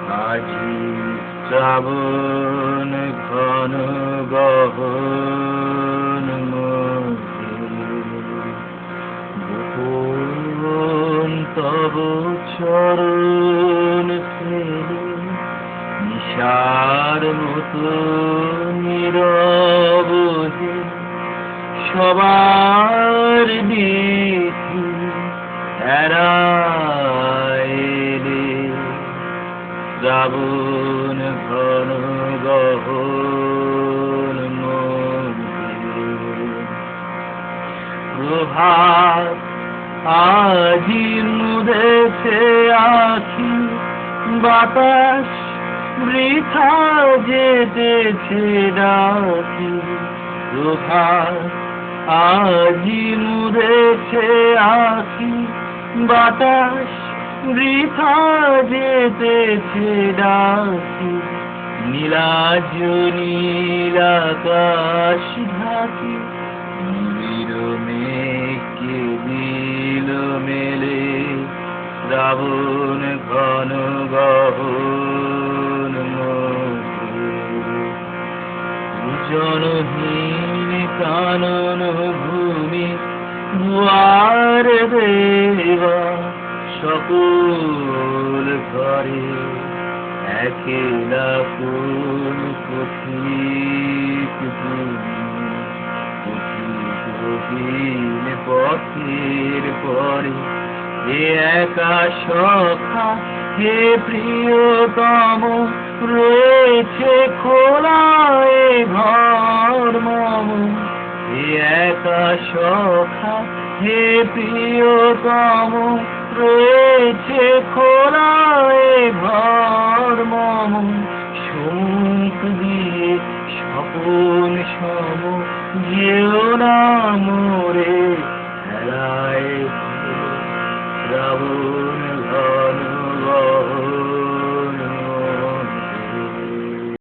আজি শ্রাবণ ঘন গহন গোপন তব চরণ স্নেহে নিশার মতো নীরব হে সবার বিধি এড়াইলে শ্রাবণ ঘন গহন প্রভাত আজি মুদেছে আখি বাতাস বৃথা যেতেছে ডাকি প্রভাত আজি মুদেছে আখি বাতাস বৃথা যেতেছে ডাকি নীলাজ নীলাকাশ ঢাকি মেঘকে দিল মেলে শ্রাবণ ঘন গহন জনহীন কানন ভূমি দুয়ার দেবা সকল ঘরে একেলা কোন পথিক পথিকহীন পথের পরে হে একা সখা হে প্রিয়তম রয়েছে খোলা এ ঘর মম হে একা সখা হে প্রিয়তম রয়েছে খোলা এ